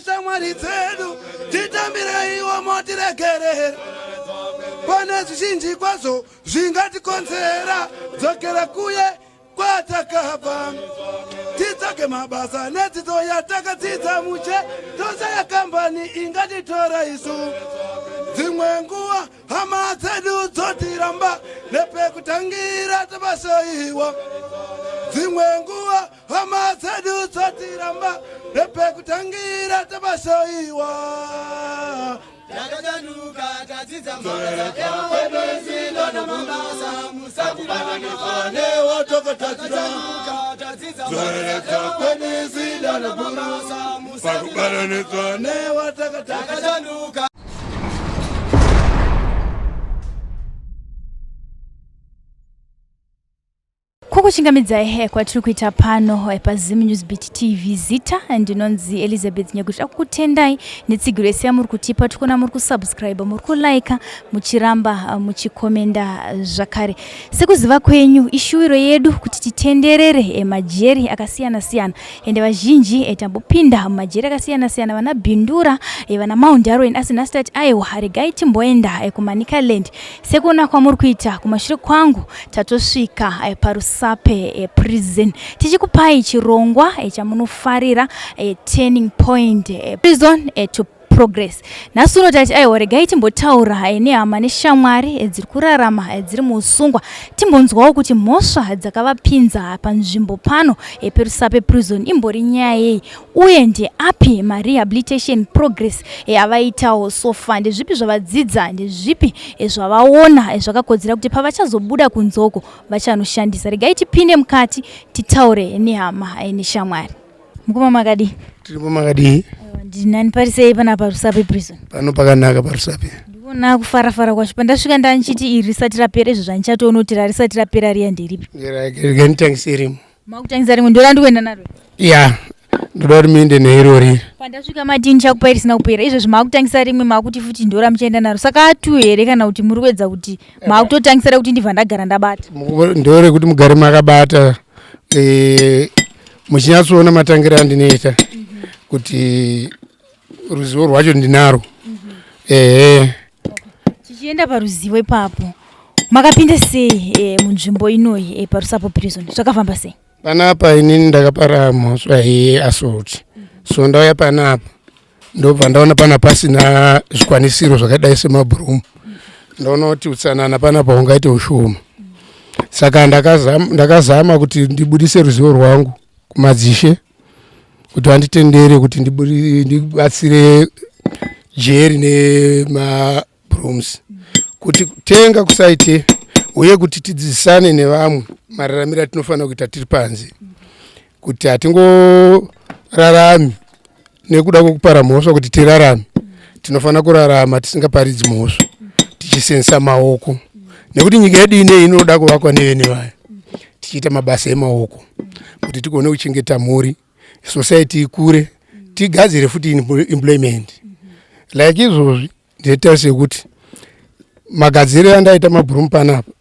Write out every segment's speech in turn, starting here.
Shamwari dzedu titambire iwo motiregerera pane zvizhinji kwazvo zvingatikonzera dzokera kuye kwatakabva titsvake mabasa nedzidzo yatakadzidza muche tose yakambani ingatitora isu dzimwe nguva hama dzedu dzotiramba nepekutangira tabashoiwa dzimwe nguva hama dzedu dzotiramba nepekutangira tabashoiwa Yakajanuka tadzidza mabasa ewebezindo namabasa musakubanane watokotadziranuka tadzidza zoreka kwenezinda namabasa musakubanane watokotadziranuka. Kukuchingamidza kwatiri kuita pano paZim Newsbeat TV Zita ndinonzi Elizabeth Nyaguti akukutendai netsigiro yese yamuri kutipa tikona muri kusubscribe muri kulike muchiramba muchikomenda zvakare sekuziva kwenyu ishuwiro yedu kuti titenderere majeri akasiyana siyana ende vazhinji tambopinda majeri akasiyana siyana vana Bindura vana Mount Arwen asina state Iowa regai timboenda kuManika Land sekuona kwamuri kuita kumashure kwangu tatosvika parusape prison tichikupai chirongwa chamunofarira turning point prison to progress nasuno tati regai timbotaura nehama neshamwari dziri kurarama dziri muusungwa timbonzwawo kuti mhosva dzakavapinza panzvimbo pano perusape prison imbori nyaya yei uye ndeapi marehabilitation progress avaitawo sofa ndezvipi zvavadzidza ndezvipi zvavaona zvakakodzera kuti pavachazobuda kunzoko vachanoshandisa regai tipinde mukati titaure nehama neshamwari. Mukoma makadi tiripo makadi ndinani parisei pana parusape prison pano pakanaka parusape ndikuona kufarafara kwacho pandasvika ndanchiti iri risati rapera izvo zvandichatoona kuti risati rapera riya nderipi nganitangise rimwe makutangisa rimwe ndoda ndikuenda naro ya ndoda kuti muende neirori pandasvika matini chakupai risina kupera izvozvi makutangisa rimwe makuti futi ndora muchienda naro saka atu here kana kuti muri kuedza kuti makutotangisira kuti ndibva ndagara ndabata ndore kuti mugare makabata muchinyatsoona matangiro andinoita kuti ruzivo rwacho ndinaro. Tichienda paruzivo ipapo makapinda sei munzvimbo inoyi parusape prison zvakafamba sei? Panapa inini ndakapara mhosva yeassault so ndauya panapa ndobva ndaona pana pasina zvikwanisiro zvakadai semabhurumu ndaona kuti utsanana panapa ungaite ushoma saka ndakazama kuti ndibudise ruzivo rwangu kumadzishe kuti vanditendere kuti ndibatsire jeri nemabhrooms kuti tenga kusaite uye kuti tidzidzisane nevamwe mararamiro atinofanira kuita tiri panze kuti hatingorarami nekuda kwekupara mhosva kuti tirarame tinofanira kurarama tisingaparidzi mhosva tichisenzesa maoko nekuti nyika yedu inei inoda kuvakwa nevene vayo tichiita mabasa emaoko kuti tigone kuchengeta mhuri society ikure tigadzire futi employment like izvozvi ndinoita sekuti magadzire andaita mabhurumu panapa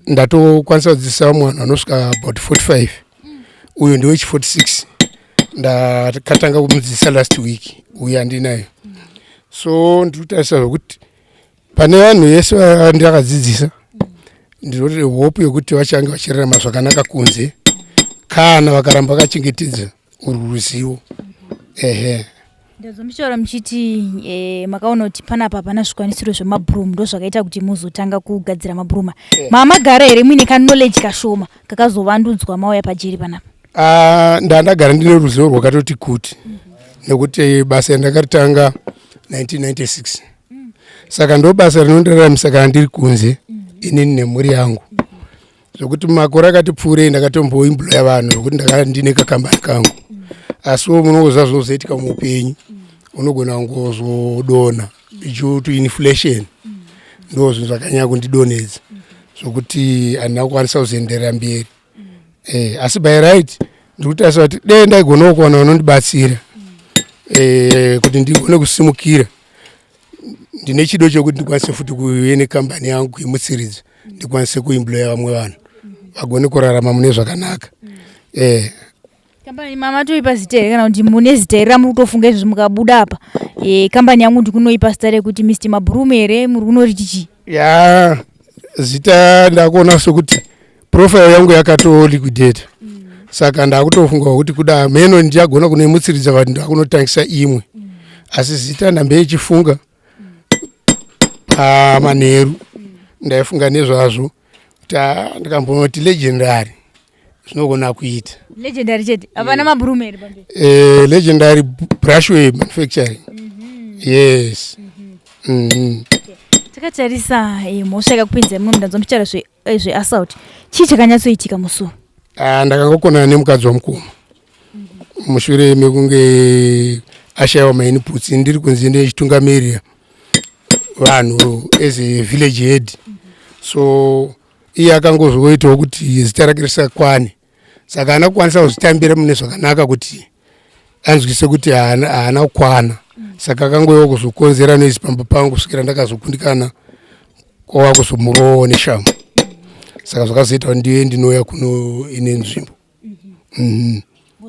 ndatokwanisa kudzidzisa mwana anosvika about 45 uyo ndiwe 46 ndakatanga kumudzidzisa last week uyo andinayo so ndikutarisa zvokuti pane vanhu vese vandakadzidzisa ndinoti hope yekuti vachange vachirarama zvakanaka kunze kana vakaramba vakachengetedza ruzivo. Ndazomushora muchiti makaona kuti panapa pana zvikwanisiro zvemabhurumu ndo zvakaita kuti muzotanga kugadzira mabhuruma mamagara here muine knowledge kashoma kakazovandudzwa mauya pajeri panapa? Ndandagara ndine ruzivo rwakatoti kuti nekuti basa ndakaritanga 1996 saka ndo basa rinondiraramisa kana ndiri kunze inini nemhuri yangu zvokuti makore akati pfuurei ndakatomboimbloya vanhu zvokuti ndine kakambani kangu asiwo munozva zvinozoitika muupenyu unogona kungozodona due to inflation ndo zvinhu zvakanyanya kundidonedza zvokuti handina kukwanisa kuzoenderera mberi asi by right ndikutarisa kuti dei ndaigona kuwana vanondibatsira kuti ndigone kusimukira ndine chido chokuti ndikwanise futi kuve nekambani yangu yemutsiridza ndikwanise kuimbloya vamwe vanhu vagone kurarama mune zvakanaka. kambani mama toipa zita here kana kuti mune zita here ramuri kutofunga izvozvo mukabuda apa kambani yangu ndikunoipa zita rekuti Mr. Mabroom here muri kunoriti chii? Ya zita ndakuona sokuti profile yangu yakatoliquidata saka ndakutofunga kuti kuda meno ndiagona kunoimutsiridza vanhu ndakunotangisa imwe asi zita ndambechifunga pamanheru ndaifunga nezvazvo kuti ndikambonoti legendary zvinogona kuita legendary chete hapana Mabroom here pamberi legendary brushway manufacturing yes takatarisa mhosva yakakupinzai muno ndanzomutaura zveassault chii chakanyatsoitika musuwo? Ndakangokonana nemukadzi wamukoma mushure mekunge ashayiwa mainputs ndiri kunzi ndechitungamirira vanhu as a village head so iye akangozoitawo kuti zita rake risakwane saka haana kukwanisa kuzvitambira mune zvakanaka kuti anzwise kuti haana kukwana saka akangoiwa kuzokonzera noisi pamba pangu kusvikira ndakazokundikana kwava kuzomurowo neshamhu saka zvakazoita kuti ndiye ndinouya kuno ine nzvimbo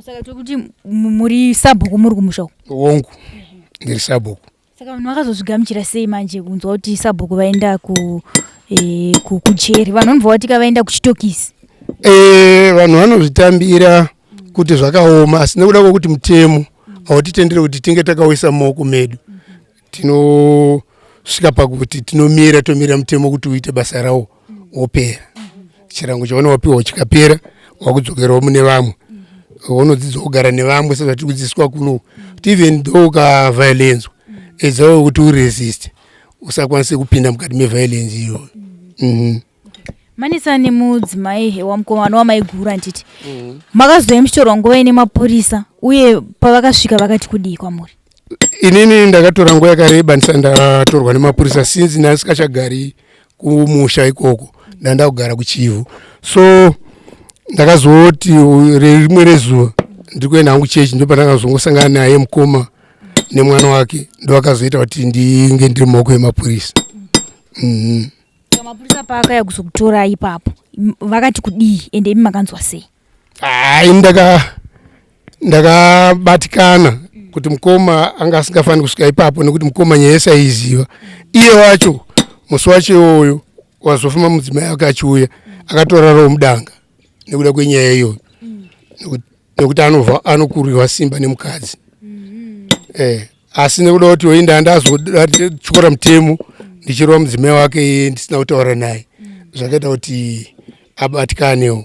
saka tokuti muri sabhuku muri kumusha wongu ndiri sabhuku saka vanhu vakazozvigamuchira sei manje kunzwa kuti sabhuku vaenda kujeri vanhu vanobva vatika vaenda kuchitokisi vanhu vanozvitambira kuti zvakaoma asi nekuda kwokuti mutemo hautitendere kuti tinge takawisa maoko medu tinosvika pakuti tomira mutemo kuti uite basa rawo wopera chirango chaona wapiwa chikapera wakudzokerawo mune vamwe unodzidza kugara nevamwe saka tiri kudzidziswa kuno kuti even though ukaviolence edzawo kuti uresist usakwanise kupinda mukati meviolence iyoyo manisa nemudzimai wamukomana wamaigura nditi makazoya muchitorwa nguva ine mapurisa uye pavakasvika vakati kudii kwamuri? Inini ndakatora nguva yakareba ndisati ndatorwa nemapurisa since ndasikachagari kumusha ikoko ndanda kugara kuchivu so ndakazoti rimwe rezuva ndiri kuenda hangu chechi ndo pandakazongosangana naye mukoma nemwana wake ndo akazoita kuti ndinge ndiri mumaoko emapurisa. Mapurisa paakauya kuzokutora ipapo vakati kudii ende imi makanzwa sei? Ndakabatikana kuti mukoma anga asingafani kusvika ipapo nekuti mukoma nyaya yesaiziva iye wacho musi wacho iwoyo wazofuma mudzimai wake achiuya akatorarawo mudanga nekuda kwenyaya iyoyo nekuti anokurirwa simba nemukadzi asi nekuda kuti oinda ndazotyora mutemo ndichirova mudzimai wake ndisina kutaura naye zvakaita kuti abatikanewo.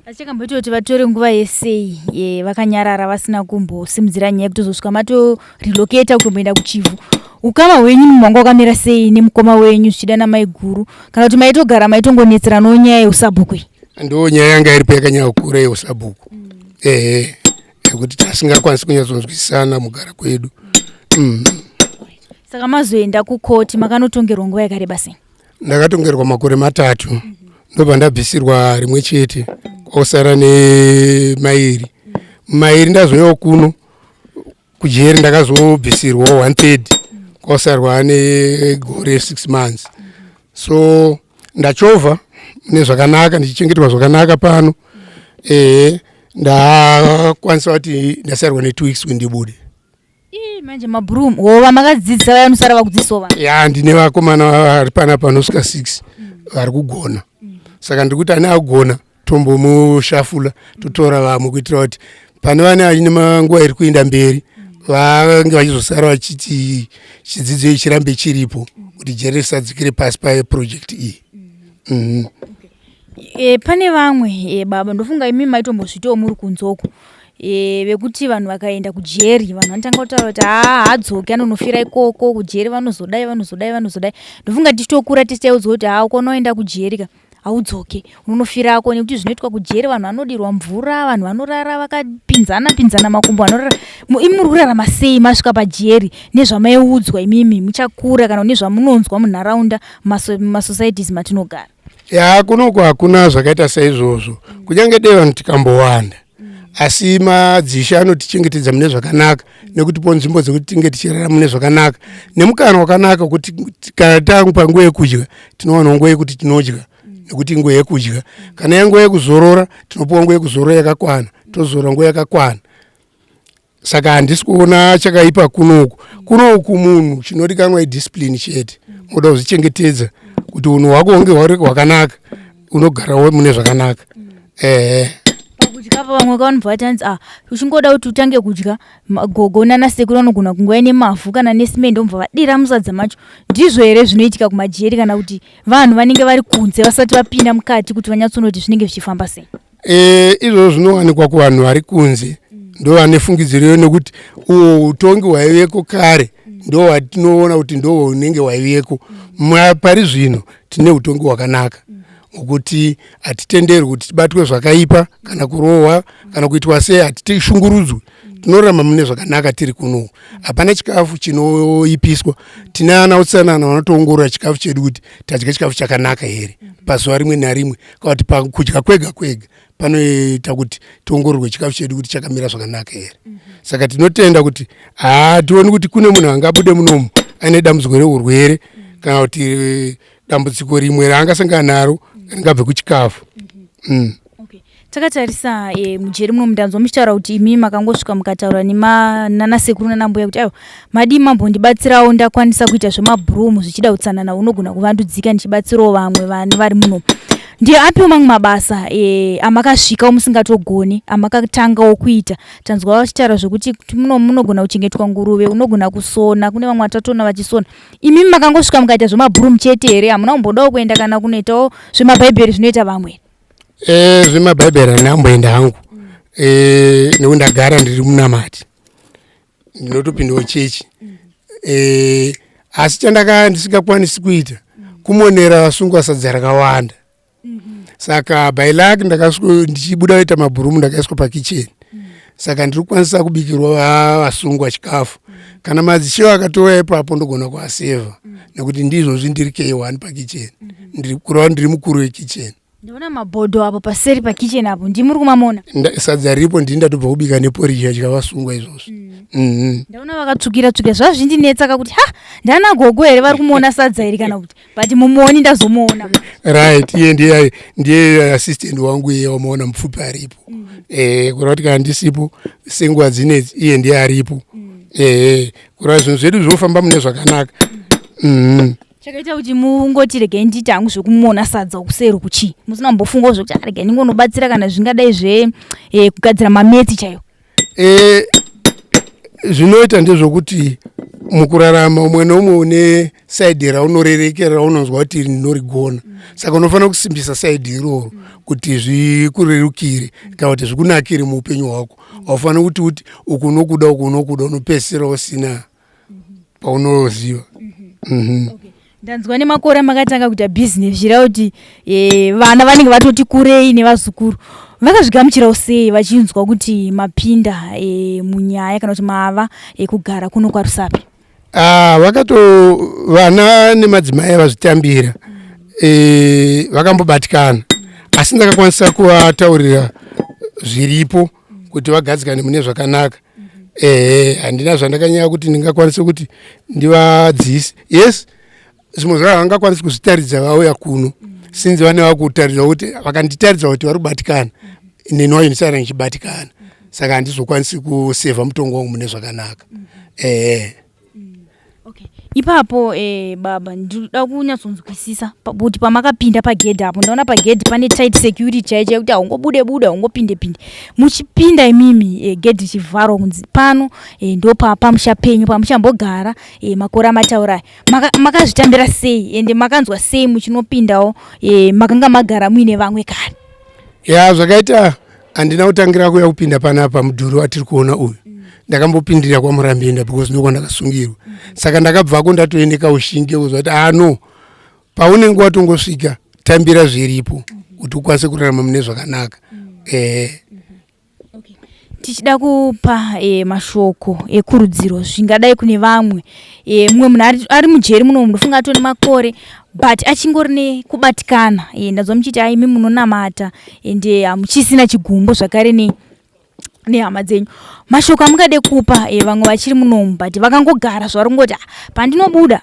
Achakamboita kuti vatore nguva yesei vakanyarara vasina kumbosimudzira nyaya kutozosvika matorelocata kutomboenda kuchivu ukama hwenyu mumanga wakamira sei nemukoma wenyu zvichida namai guru kana kuti maitogara maitongonetseranawo nyaya yeusabhuku? Ndo nyaya yanga iripo yakanyanya kukura yeusabhuku yekuti tasingakwanisi kunyatsonzwisisana mugara kwedu. Saka mazoenda kukoti makanotongerwa nguva yakareba sei? Ndakatongerwa makore 3 ndobva ndabvisirwa rimwe chete kwausara nemairi ndazoyawo kuno kujeri ndakazobvisirwa 1/3 kwausarwa negore 6 months so ndachovha nezvakanaka ndichichengeterwa zvakanaka pano ndakwanisa kuti ndasarwa ne2 weeks kundibude. Manje Mabroom hova makadzidzisa vaya unosara vakudzidzisawo vanhu? Ndine vakomana vari pana panosvika 6 vari kugona saka ndikuti ane agona tombomushafula totora vamwe kuitira kuti pane vane vachine manguva iri kuenda mberi vange vachizosara vachiti chidzidzo ichirambe chiripo kuti jeri risadzikire pasi paprojekti iyi. Pane vamwe baba ndofunga imi maitombosvitawo muri kunzoko vekuti vanhu vakaenda kujeri vanhu vanotanga kutaura kuti hadzoki anonofira ikoko kujeri vanozodai ndofunga tichitokura tichitaudzwa kuti ukanoenda kujeri ka haudzoke unonofirako nekuti zvinoitwa kujeri vanhu vanodirwa mvura vanhu vanorara vakapinzana makumbo vanorara imi muri kurarama sei masvika pajeri nezvamaiudzwa imimi muchakura kana nezvamunonzwa munharaunda mumasocieties matinogara? Kunoko hakuna zvakaita saizvozvo kunyange dei vanhu tikambowanda asi madzisha anotichengetedza mune zvakanaka nekutipo nzvimbo dzekuti tinge tichirara mune zvakanaka nemukana wakanaka kuti kana tangu panguva yekudya tinowana nguva yekuti tinodya nekuti nguva yekudya. Kana yanguva yekuzorora tinopuwa nguva yekuzorora yakakwana, tozorora nguva yakakwana. Saka handisi kuona chakaipa kunoku munhu chinodikanwa idiscipline chete. Unoda kuzvichengetedza kuti unhu hwako hunge hwakanaka, unogara mune zvakanaka. Pakudya vamwe vanobva vatanzi uchingoda kuti utange kudya gogo nanasekuru anogona kunge aine mavhu kana nesimende vobva vadira musadza macho. Ndizvo here zvinoitika kumajeri kana kuti vanhu vanenge vari kunze vasati vapinda mukati kuti vanyatsonoti zvinenge zvichifamba sei? Izvo zvinowanikwa kuvanhu vari kunze, ndo vane fungidziro nekuti utongi hwaiveko kare ndo watinoona kuti ndo hunenge hwaiveko. Pari zvino tine utongi hwakanaka ukuthi hatitenderwi kuti tibatwe zvakaipa kana kurohwa kana kuitwa sei, hatishungurudzwi. Tinorarama mune zvakanaka tiri kuno. Hapana chikafu chinoipiswa. Tine ana utsanana vanotoongorora chikafu chedu kuti tadya chikafu chakanaka here pazuva rimwe narimwe, kana kuti pakudya kwega kwega panoita kuti tiongororwe chikafu chedu kuti chakamira zvakanaka here. Saka tinotenda kuti hationi kuti kune munhu angabude munomu aine dambudziko reurwere kana kuti dambudziko rimwe raangasangana naro ringabve kuchikafu. Takatarisa mujeri muno mundanzwa muchitaura kuti imi makangosvika mukataura nanasekuru nanambuya kuti aiwa madi mambondibatsirawo ndakwanisa kuita zvemabhurumu zvichida utsanana unogona kuvandudzika ndichibatsirawo vamwe vanhu vari muno. Ndiye apiwo mamwe mabasa amakasvikawo musingatogoni amakatangawo kuita? Tanzwa vachitaura zvokuti munogona kuchengetwa nguruve, unogona kusona, kune vamwe vatatoona vachisona. Imi makangosvika mukaita zvemabhurumu chete here? Hamuna kumbodawo kuenda kana kunoitawo zvemabhaibheri zvinoita vamwe? Zvemabhaibheri handamboenda hangu, nekuti ndagara ndiri munamati, ndinotopindawo chechi. Asi chandaka ndisingakwanisi kuita kumonera vasungwa sadza rakawanda. Saka by luck ndichibuda kuita mabhurumu ndakaiswa pakicheni. Saka ndiri kukwanisa kubikirwa vasungwa chikafu. Kana madzishewo akatouya ipapo ndogona kuaseva nekuti ndizvo zvindiri K1 pakicheni. Ndiri mukuru wekicheni. Ndaona mabhodho apo paseri pakicheni apo ndimuri kumamona? Sadza ripo ndini ndatobva kubika neporija chikavasungwa izvozvo. Ndaona vakatsvukira zvazvindinetsa kuti ndana gogo here vari kumuona sadza iri kana kuti but mumuoni ndazomuona. Right, ndiye assistant wangu iye wamaona mupfupi aripo. Kureva kuti kana ndisipo senguva dzinedzi iye ndiye aripo. Kureva zvinhu zvedu zvofamba mune zvakanaka. Chakaita kuti mungoti regai nditi hangu zvekumuona sadza kuseri kuchi, musina kumbofungawo zvokuti regai ndingonobatsira kana zvingadai kugadzira mametsi chaiwo? Zvinoita ndezvokuti mukurarama umwe neumwe une saidhi raunorerekera raunonzwa kuti ndinorigona. Saka unofanira kusimbisa saidhi iroro kuti zvikurerukire kana kuti zvikunakire muupenyu hwako. Haufaniri kuti uku unokuda uku unokuda unopedzisira usina paunoziva. Ndanzwa nemakore makatanga kuita bhizinesi zvirava kuti vana vanenge vatoti kurei nevazukuru vakazvigamuchirawo sei vachinzwa kuti mapinda munyaya kana kuti mava kugara kuno kwaRusape? Vana nemadzimai vazvitambira vakambobatikana, asi ndakakwanisa kuvataurira zviripo kuti vagadzikane mune zvakanaka. Handina zvandakanyanya kuti ndingakwanisa kuti ndivadzise. Yes, zvimwe zvavo havangakwanisi kuzvitaridza vauya kuno sinzi vane vakutaridza kuti vakanditaridza kuti vari kubatikana neniwayo ndisara ndichibatikana. Saka handizokwanisi kusevha mutongo wangu mune zvakanaka. Ipapo baba ndinoda kunyatsonzwisisa kuti pamakapinda pagedhi apo ndaona pagedhi pane tight security chaicho kuti haungobude haungopinde muchipinda imimi gedhi chivharo kunzi pano ndo pamusha penyu pamuchambogara makore amataura makazvitambira sei ende makanzwa sei muchinopindawo makanga magara muine vamwe kare? Zvakaita handina kutangira kuya kupinda panapa mudhuri watiri kuona uyu. Ndakambopindira kwaMurambenda because ndiko ndakasungirwa. Saka ndakabvako ndatoende kaushinge kuzva kuti no, paunenge watongosvika tambira zviripo kuti ukwanise kurarama mune zvakanaka. Tichida kupa mashoko ekurudziro zvingadai kune vamwe mumwe munhu ari mujeri muno munofunga atone makore but achingori nekubatikana ndazwa muchiti imi munonamata ende hamuchisina chigumbo zvakare nehama dzenyu. Mashoko amungade kupa vamwe vachiri munomu but vakangogara zvavari kungoti pandinobuda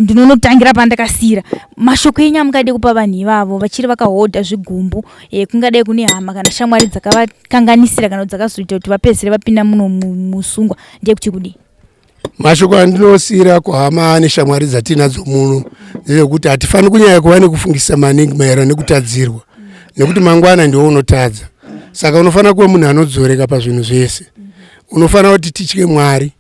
ndinonotangira pandakasira mashoko enyu amungade kupa vanhu ivavo vachiri vakahodha zvigumbu kungadai kune hama kana shamwari dzakavakanganisira kana dzakazoita kuti vapedzisire vapinda muno musungwa ndekuti kudii? Mashoko andinosiyira kuhama neshamwari dzatinadzo muno ndezvekuti hatifani kunyanya kuva nekufungisa maningi maererano nekutadzirwa nekuti mangwana ndiwo unotadza. Saka unofanira kuva munhu anodzoreka pazvinhu zvese. Unofanira kuti titye Mwari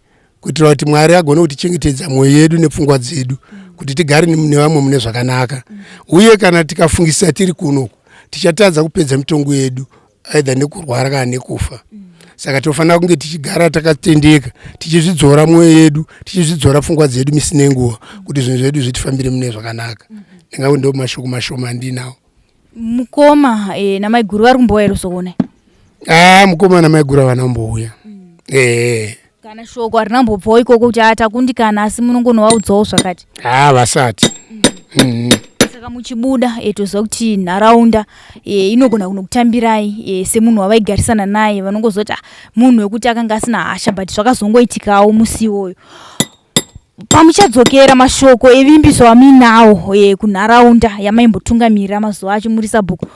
kuitira kuti Mwari agone kutichengetedza mwoyo yedu nepfungwa dzedu kuti tigare nevamwe mune zvakanaka. Uye kana tikafungisa tiri kuno tichatadza kupedza mitongo yedu aidha nekurwara kana nekufa. Saka tofanira kunge tichigara takatendeka tichizvidzora mwoyo yedu tichizvidzora pfungwa dzedu misi nenguva kuti zvinhu zvedu zvitifambire mune zvakanaka. Ndingawe ndo mashoko mashoma andinawo. Mukoma namaiguru vari kumbouya ero sokona? Mukoma namaiguru vanombouya. Kana shoko rinambobvawo ikoko kuti atakundikana asi munongonovaudzawo zvakati? Vasati. Saka muchibuda toziva kuti nharaunda inogona kunokutambirai semunhu wavaigarisana naye vanongozoti munhu wekuti akanga asina hasha but zvakazongoitikawo musi iwoyo. Pamuchadzokera mashoko evimbiso aminawo kunharaunda yamaimbotungamirira mazuva acho muri sabhuku,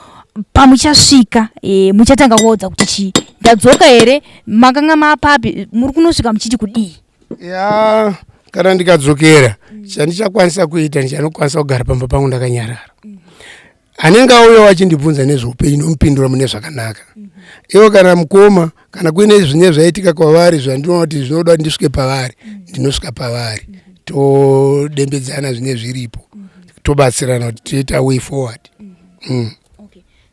pamuchasvika muchatanga kuudza kuti chii? Ndadzoka here? Makanga mapapi? Muri kunosvika muchiti kudii? Kana ndikadzokera chandichakwanisa kuita ndichanokwanisa kugara pamba pangu ndakanyarara. Anenge auya wachindibvunza nezveupenyu nomupindura mune zvakanaka. Iwo kana mukoma kana kuine zvine zvaitika kwavari zvandinoona kuti zvinoda ndisvike pavari ndinosvika pavari todembedzana zvine zviripo tobatsirana kuti toita way forward.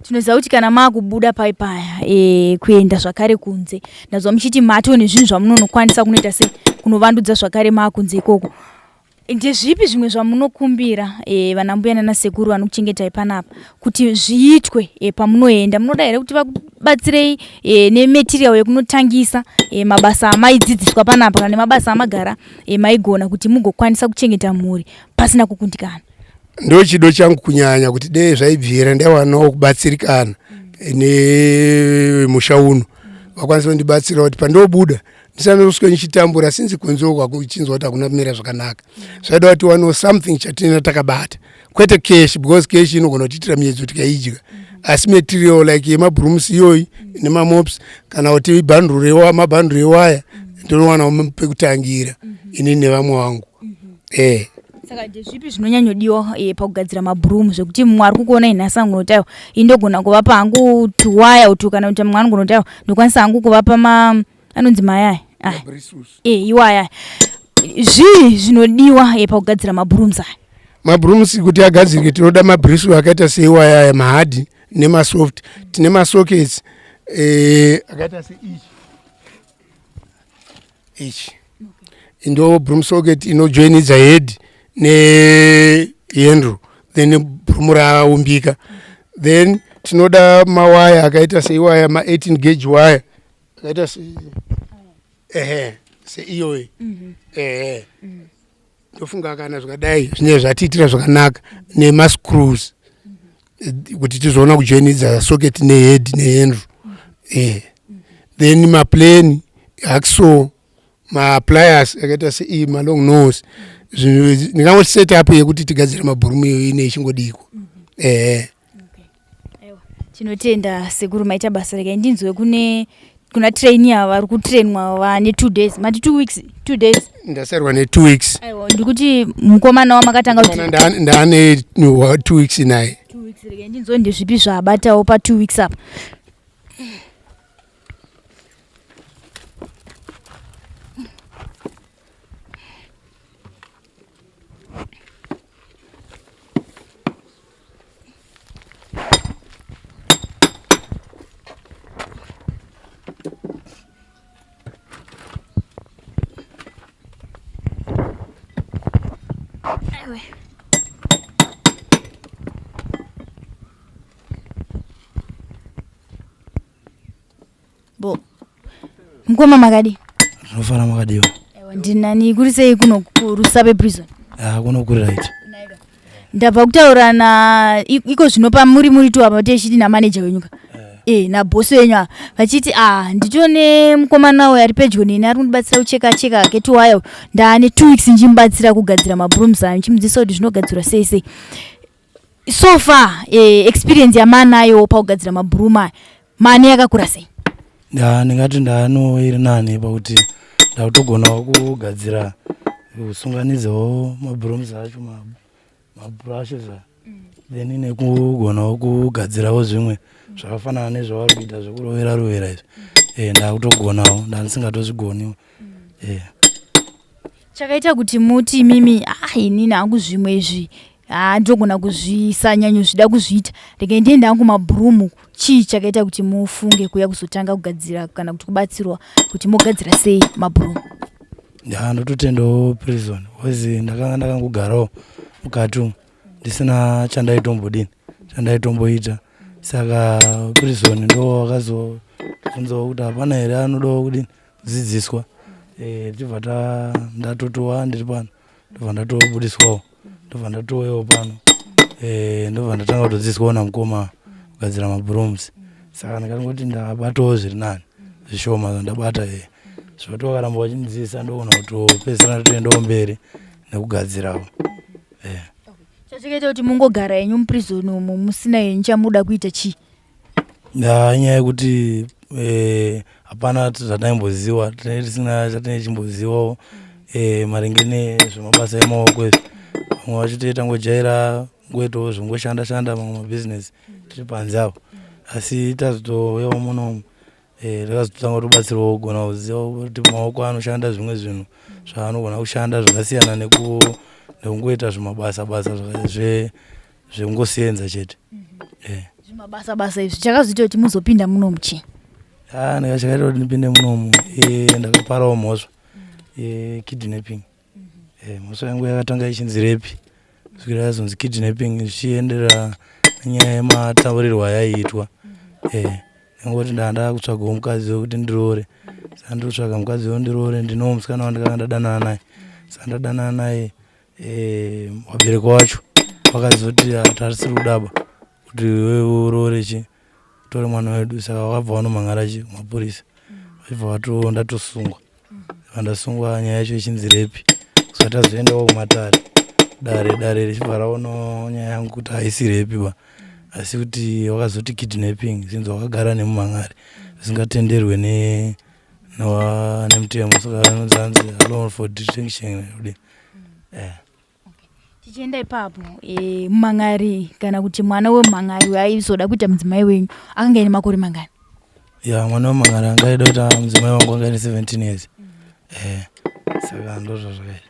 Tinoziva kuti kana maakubuda paipaya kuenda zvakare kunze ndazva muchiti mato nezvinhu zvamunonokwanisa kunoita sei kunovandudza zvakare maakunze ikoko. Ndezvipi zvimwe zvamunokumbira vanambuya nanasekuru vanokuchengetai panapa kuti zviitwe pamunoenda? Munoda here kuti vakubatsirei nemetirial yekunotangisa mabasa amaidzidziswa panapa kana nemabasa amagara maigona kuti mugokwanisa kuchengeta mhuri pasina kukundikana? Ndo chido changu kunyanya kuti dei zvaibvira ndawanawo kubatsirikana nemusha uno vakwanisa kundibatsira kuti pandobuda ndisanosvike nichitambura sinzi kunzokwa kuchinzwa kuti hakuna kumira zvakanaka. Zvaida kuti wano something chatinenge takabata kwete cash because cash inogona kutiitira miedzo tikaidya asi material like yemabhurumusi iyoyi nemamops kana kuti mabhanduru ewaya ndinowana pekutangira ini nevamwe vangu. Saka ndezvipi zvinonyanyodiwa pakugadzira mabhurumu zvekuti mumwe ari kukuona inhasi angonotayo indogona kuvapa hangu tuwaya utu kana kuti mumwe angonotayo ndokwanisa hangu kuvapa anonzi mayaya iwaya. Zvii zvinodiwa pakugadzira mabhurumsi aya? Mabhurumusi kuti agadzirike tinoda mabhirisu akaita seiwaya mahadi nemasoft. Tine masockets akaita seichi ndo broom socket inojoinidza head nehandle then bhurumu raumbika. Then tinoda mawaya akaita seiwaya ma18 gauge waya akaita seiyoyi. Ndofunga kana zvakadai zvinenge zvatiitira zvakanaka nemascrews kuti tizoona kujoinidza socket nehead nehandle. Then maplane hacksaw mapliers akaita sei malong nose ndingangoti setup yekuti tigadzire mabhurumu iyo ine ichingodiko. Tinotenda sekuru maita basa rega. Ndinzwe kuna trainee ava vari kutrainwa vane 2 days mati 2 weeks 2 days ndasarwa ne2 weeks. Aiwa ndikuti mukomana wamakatanga kuti ndane 2 weeks naye. 2 weeks rega. Ndinzwe ndezvipi zvaabatawo pa2 weeks apa? Bo mukoma makadi nofana makadiwa. Aiwa ndinani kuri sei kuno kurusabe prison? Kuno kuri right. Ndabva kutaura na iko zvinopa muri tu apa teshiti na manager wenyuka. na bosi wenyu vachiti ndichone mukomana uyu ari pedyo neni ari kundibatsira kucheka aketu wayo ndane 2 weeks njimubatsira kugadzira mabrooms nchimudzidzisa kuti zvinogadzirwa sei so far experience yamanayo pakugadzira mabroom aya mani yakakura sei? Ndingati ndano iri nani pakuti ndakutogonawo kugadzira kusunganidzawo mabrooms acho mabrushes then nekugonawo kugadzirawo zvimwe zvakafanana nezvavari kuita zvekurovera izvi ndakutogonawo ndasingatozvigoniwo. Chakaita kuti muti mimi inini hangu zvimwe izvi ndogona kuzvisanyanyo zvida kuzviita rege ndiende hangu mabroom, chii chakaita kuti mufunge kuya kuzotanga kugadzira kana kuti kubatsirwa kuti mogadzira sei mabroom? Ndototendawo prison wezi ndakangogarawo mukati ndisina chandaitomboita, saka prison ndo wakazobvunzawo kuti hapana here anodawo kudini kudzidziswa. Ndibva ndatotowa ndiri pano, ndobva ndatobudiswawo, ndobva ndatowewo pano, ndobva ndatanga kutodzidziswawo namukoma kugadzira mabrooms. Saka ndakangoti ndabatawo zviri nani zvishoma zvandabata zvoti vakaramba vachindidzidzisa ndogona kutopedzisira toendawo mberi nekugadzirawo. Chachikaita kuti mungogara henyu muprison umu musina henyu chamuda kuita chii? Nyaya yekuti hapana zvataimboziva, tisina chatinechimbozivawo maringe nezvemabasa emaoko izvi. Vamwe vachitoita ngojaira ngoitawo zvongoshanda mamwe mabhizinesi tiri panze apo, asi tazotovewo munomu takazotanga kutobatsirwawo kugona kuziva kuti maoko anoshanda zvimwe zvinhu zvaanogona kushanda zvakasiyana nekungoita zvimabasa zvekungosienza chete. Zvimabasa izvi chakazoita kuti muzopinda munomu chii? Chakaita kuti ndipinde munomu ndakaparawo mhosva kidnapping. Mhosva yangu yakatanga ichinzi repi kusvikira yazonzi kidnapping zvichienderera nenyaya yemataurirwo ayaiitwa. Ngoti ndanda kutsvagawo mukadzi wekuti ndiroore, saka ndotsvaga mukadzi wondiroore, ndinowo musikana wandakanga ndadanana naye. Saka ndadanana naye wabereko wacho vakazoti hatisiri kudaba kuti wewe uroore tore mwana wedu, saka wakabva vanomhangara kumapurisa vachibva ndatosungwa. Ndasungwa nyaya yacho ichinzi repi, kusati tazoendawo kumatare dare richibva raonawo nyaya yangu kuti haisi repi asi kuti wakazoti kidnapping since wakagara nemumhangari zvisingatenderwe nemutemo, saka anonzanzi alone for detention. Tichienda ipapo mumhangari kana kuti mwana wemumhangari waaizoda kuita mudzimai wenyu akanga ine makore mangani? Mwana wemumhangari angaida kuita mudzimai wangu anga ine 17 years. Saka ndozvazvakaita.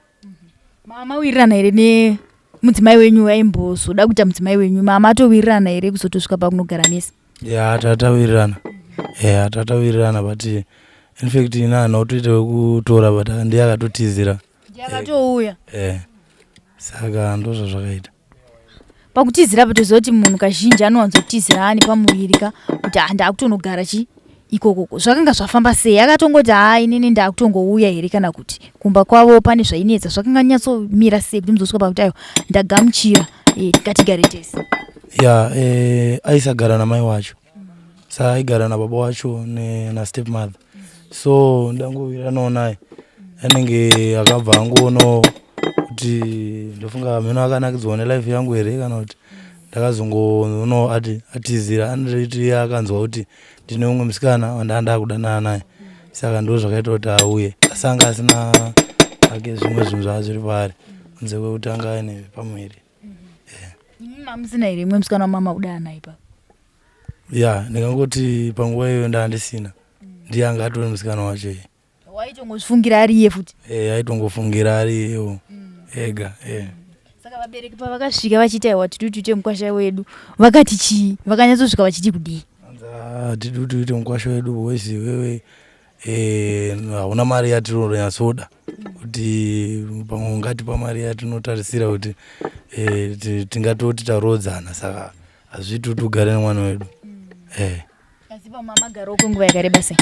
Mawirirana here nemudzimai wenyu aimbozoda kuita mudzimai wenyu? Matowirirana here kuzotosvika pakunogara nesi? Tatawirirana but in fact inahana kutoita wekutora but ndiye akatotizira. Akatouya. Saka ndozvazvakaita. Pakutizira patozoti munhu kazhinji anowanzotizira ani pamuviri kuti ndakutonogara ikoko zvakanga zvafamba sei? Akatongoti inini ndakutongouya here kana kuti kumba kwavo pane zvainetsa? Zvakanga nyatsomira sei kuti muzosvika pakuti ayo ndagamuchira ngatigare tese? Aisagara namai wacho, saka aigara nababa wacho nastepmother, so ndangowiriranawo naye. Anenge akabva angoonawo kuti ndofunga meno akanakidzwa nelife yangu here kana kuti ndakazongoonawo atizira anditi akanzwa kuti ndine umwe musikana wandanda kudanana naye, saka ndo zvakaita kuti auye, asi anga asina ake zvimwe zvinhu zvazviri paari kunze kwekuti anga aine pamuviri. Mamusina here imwe musikana wamama kudana naye ipapo? Ndikangoti panguva iyoyo ndandisina, ndiye anga atori musikana wacho. Waitongozvifungira ari iye futi? Aitongofungira ari iyewo ega. Saka vabereki pavakasvika vachiti aiwa tiri tuite mukwasha wedu vakati chii? Vakanyatsosvika vachiti kudii? Tiri tuite mukwasha wedu wezi wewe hauna mari yatinonyatsoda kuti pamwe ungatipa mari yatinotarisira kuti tingatoti tarodzana, saka hazviti tugare nemwana wedu. Asi pamama garo kwenguva yakareba sei?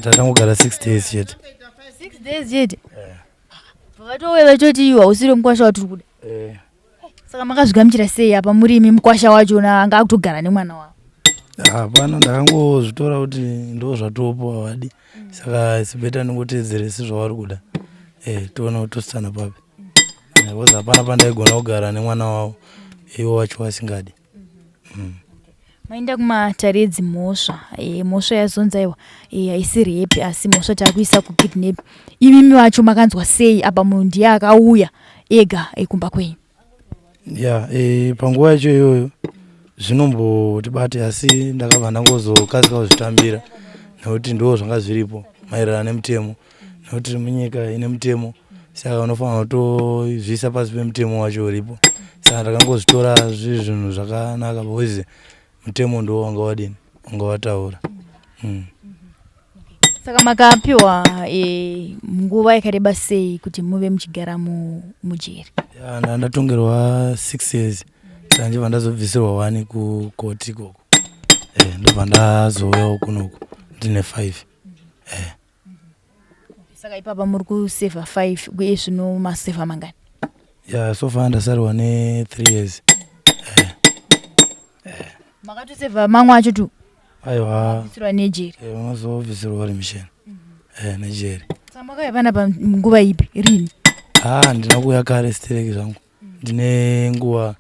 Tatangogara 6 days chete. 6 days chete? Vatouya vachoti iwo hausiri mukwasha watiri kuda. Saka makazvigamuchira sei apa muri imi mukwasha wachona anga akutogara nemwana wavo? Hapana, ndakangozvitora kuti ndo zvatopo awadi. Saka sibeta ndingoteedzere sezvavari kuda. Toona kuti tositsana papi. Because hapana pandaigona kugara nemwana wavo iwo wacho asingadi. Maenda kumatare edzimhosva, mhosva yazonzaiwa haisi repi asi mhosva takuisa kukidnap. Imimi vacho makanzwa sei apa munhu ndiye akauya ega kumba kwenyu? Panguva yacho iyoyo zvinombotibate asi ndakabva ndangozokasika kuzvitambira nekuti ndo zvanga zviripo maererano nemutemo, nekuti munyika ine mutemo saka unofanira kutozviisa pasi pemutemo wacho uripo. Saka ndakangozvitora zviri zvinhu zvakanaka because mutemo ndo wanga wadini, wanga wataura. Saka makapiwa nguva yakareba sei kuti muve muchigara mujeri? Ndatongerwa 6 years. Saka ndibva ndazobvisirwa 1 kukoti ikoko. Ndobva ndazouyawo kunoku ndine 5. Saka ipapa muri kusevha 5 uye zvino masevha mangani? So far ndasariwa ne3 years. Makatosevha mamwe acho tu? Aiwa. Visirwa nejeri? Mazobvisirwa remission. Nejeri. Saka makauya panapa nguva ipi rini? Ndina kuuya kare sitereki zvangu. Ndine nguva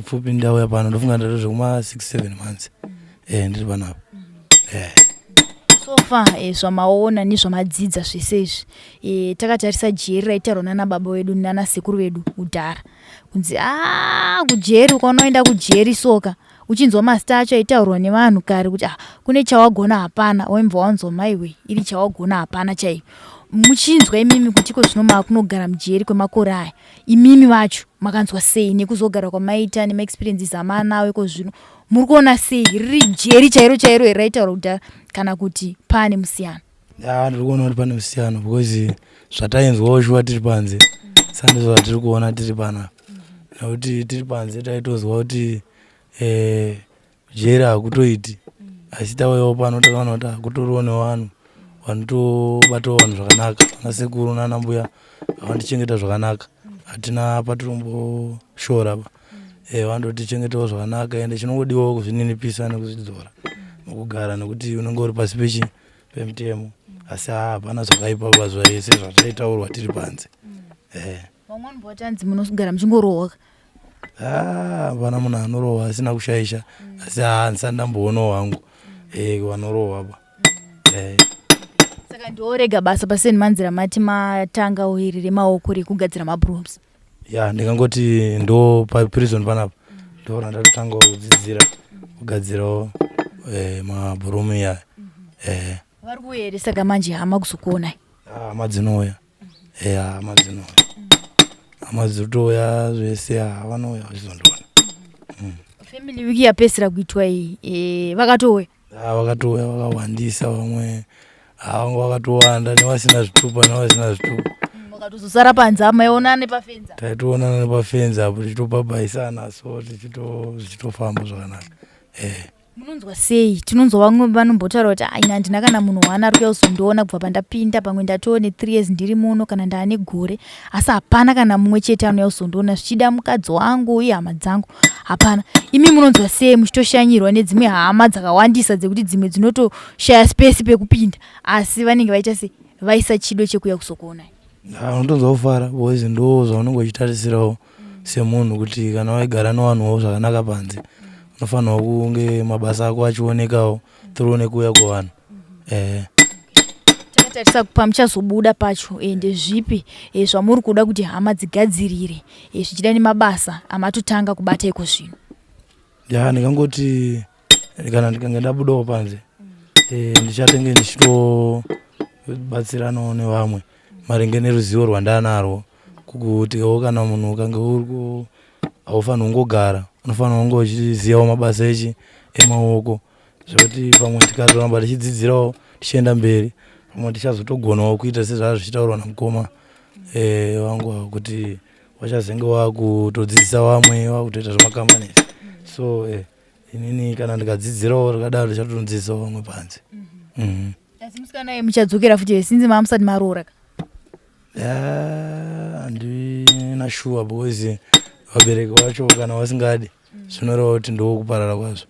pfupi ndauya pano, ndofunga ndati zvekuma 6-7 months. Ndiri panapa. So far zvamaona nezvamadzidza zvese izvi takatarisa jeri raitarwa nana baba vedu nana sekuru vedu kudhara kunzi kujeri ukanoenda kujeri soka uchinzwa mazita acho aitaurwa nevanhu kare kuti kune chawagona hapana, waimbva wanzwa maiwe iri chawagona hapana chaiyo. Muchinzwa imimi kutiko zvino makunogara mujeri kwemakore aya, imimi vacho makanzwa sei nekuzogara kwamaita nemaexperiences amanawo iko zvino muri kuona sei riri jeri chairo chairo here raitaurwa kudhara kana kuti pane musiyano? Ndiri kuona kuti pane musiyano because zvatainzwawo shuwa tiri panze saka ndizvo zvatiri kuona tiri panapa. Nekuti tiri panze taitozwa kuti jeri hakutoiti, asi tauyawo pano takaona kuti hakutoriwo nevanhu vanotobatawo vanhu zvakanaka. Vanasekuru nanambuya vandichengeta zvakanaka, hatina patiromboshora pa. Vandotichengetawo zvakanaka ende chinongodiwawo kuzvininipisa nekuzvidzora mukugara nekuti unenge uri pasi pemutemo. Asi hapana zvakaipa pazvaese zvataitaurwa tiri panze. Vamwe mbotanzi munogara muchingorohwa? Hapana munhu anorohwa asina kushaisha, asi handisati ndamboonawo hangu vanorohwa pa. Saka ndiorega basa paseni manzira mati matanga iri remaoko rekugadzira mabrooms? Ndingangoti ndo paprison panapa ndo randatotanga kudzidzira kugadzirawo mabhurumu iyaya. Vari kuuya here saka manje hama kuzokuonai? Hama dzinouya. Hama dzinouya. Hama dzotouya zvese vanouya vachizondiona. Family wiki yapesera kuitwa iyi vakatouya? Vakatouya vakawandisa, vamwe vanga vakatowanda nevasina zvitupa nevasina zvitupa. Makatozosara panze amaiona nepafenza? Taitoonana nepafenza apo tichitobabaisana so tichitofamba zvakanaka. Munonzwa sei? Tinonzwa vamwe vanombotaura kuti ina handina kana munhu waana ari kuuya kuzondiona kubva pandapinda, pamwe ndatoo ne3 years ndiri muno kana ndaane gore, asi hapana kana mumwe chete anouya kuzondiona zvichida mukadzi wangu uye hama dzangu, hapana. Imi munonzwa sei muchitoshanyirwa nedzimwe hama dzakawandisa dzekuti dzimwe dzinotoshaya space pekupinda asi vanenge vaita sei vaisa chido chekuuya kuzokuonai? Unotonzwa kufara because ndo zvaunenge uchitarisirawo semunhu kuti kana waigara nevanhuwo zvakanaka panze unofanirwa kunge mabasa ako achionekawo through nekuuya kwevanhu. Takatarisa pamuchazobuda pacho ndezvipi zvamuri kuda kuti hama dzigadzirire zvichida nemabasa amatotanga kubata iko zvino? Ndikangoti kana ndikange ndabudawo panze ndichatenge ndichitobatsiranawo nevamwe maringe neruzivo rwandanarwo kutiwo kana munhu ukange uri haufanirwi kungogara, unofanirwa kunge uchizivawo mabasa emaoko zvekuti pamwe tikaramba tichidzidzirawo tichienda mberi pamwe tichazotogonawo kuita sezvazvo zvichitaurwa namukoma wangu kuti wachazenge wakutodzidzisa vamwe wakutoita zvemakambani. So inini kana ndikadzidzirawo rakadaro ndichatodzidzisawo vamwe panze. Asi musikana muchadzokera futi sinzi mamusati maroora? Handina shuwa because vabereki vacho kana vasingadi zvinoreva kuti ndokuparara kwazvo.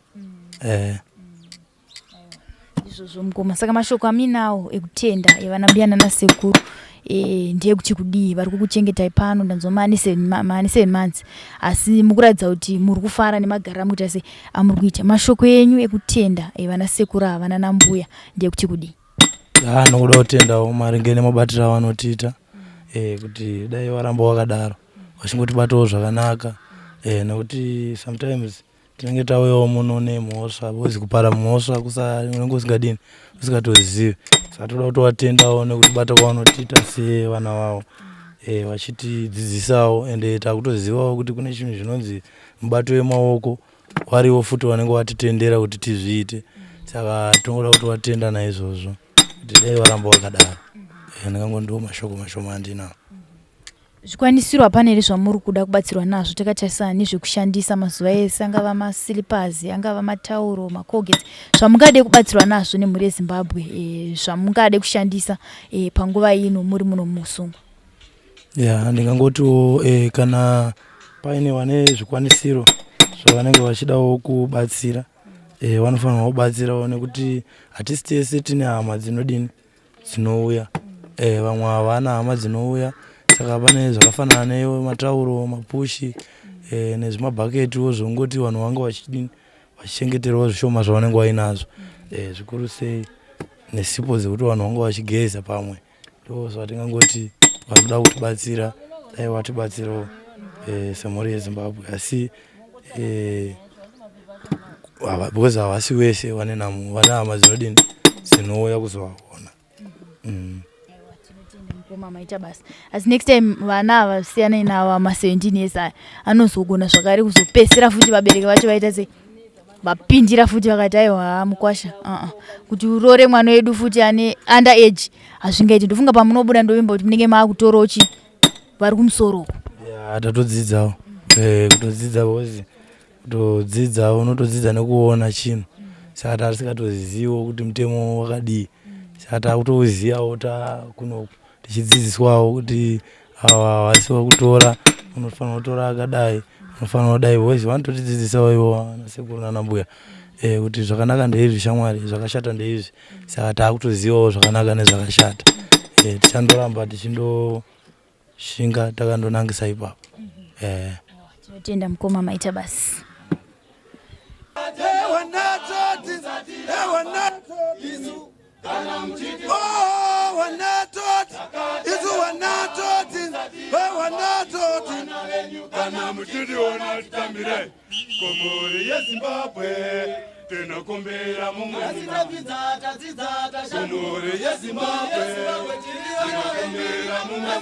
izvozvo mukoma. Saka mashoko aminawo ekutenda evanambiyana nasekuru ndiye kuti kudii vari kukuchengetai pano ndanzwa mane 7 months asi mukuratidza kuti muri kufara nemagariro amukuita sei amuri kuita. Mashoko enyu ekutenda evanasekuru ava nanambuya ndiye kuti kudii? Nokuda kutendawo maringe nemabatiro avanotiita kuti dai waramba wakadaro wachingotibatawo zvakanaka nekuti sometimes tinenge tauyawo muno nemhosva vozi kupara mhosva unenge usingadini usikatozivi. Saka toda kutovatendawo nekutibata kwavanotiita sevana vavo vachitidzidzisawo ende takutozivawo kuti kune chinhu zvinonzi mubato wemaoko wariwo futi vanenge vatitendera kuti tizviite. Saka tongoda kutovatenda naizvozvo kuti dai waramba wakadaro. Ndikangondiwo mashoko mashoma andinawo. Zvikwanisiro hapana here zvamuri kuda kubatsirwa nazvo? Takatarisana nezvekushandisa mazuva ese, angava masilipazi, angava matauro, makogeti, zvamungade kubatsirwa nazvo nemhuri yeZimbabwe, zvamungade kushandisa panguva ino muri muno muSungwa. Ndingangotiwo kana paine vane zvikwanisiro zvavanenge vachidawo kubatsira vanofanirwa kubatsirawo nekuti hatisi tese tine hama dzinodini dzinouya. Vamwe havana hama dzinouya. Saka pane zvakafanana neyo matauro, mapushi nezvimabhaketiwo zvongoti vanhu vanga vachichengeterwa zvishoma zvavanenge vainazvo. Zvikuru sei nesipo dzekuti vanhu vanga vachigeza pamwe. Ndo zvatingangoti vanoda kutibatsira dai vatibatsirawo semhuri yeZimbabwe. Asi because havasi wese vane hama dzinodini dzinouya kuzovaona. Maita basa. As next time vana ava siyana nava ma17 years aya anozogona zvakare kuzopesera futi vabereki vacho vaita sei vapindira futi vakati aiwa mukwasha kuti urore mwana wedu futi ane under age hazvingaiti. Ndofunga pamunobuda ndovimba kuti munenge maakutorawo chi vari kumusoro. Tatodzidzawo kutodzidza because kutodzidza unotodzidza nekuona chinhu. Saka tarisingatoziviwo kuti mutemo wakadii. Saka takutozivawo takunoku tichidzidziswawo kuti ava havasi wakutora, unofanira kutora akadai, unofanira kudai. Vozi vanototidzidzisawo ivo nasekuru nanambuya kuti zvakanaka ndeizvi shamwari, zvakashata ndeizvi. Saka takutozivawo zvakanaka nezvakashata. Tichandoramba tichindoshinga takandonangisa ipapo. Tinotenda mukoma maita basi. Kana mutiriona tutambire komori yeZimbabwe tinokumbira mumwe komori yeZimbabwe tinokumbira mumwe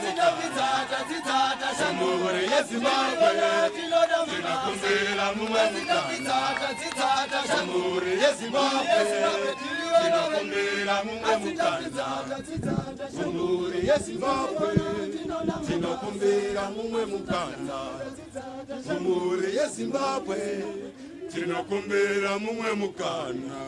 komori yeZimbabwe tinokumbira mumwe komori yeZimbabwe tinokumbira mumwe komori yeZimbabwe tinokumbira mumwe mukanda komori yeZimbabwe tinokumbira mumwe mukana.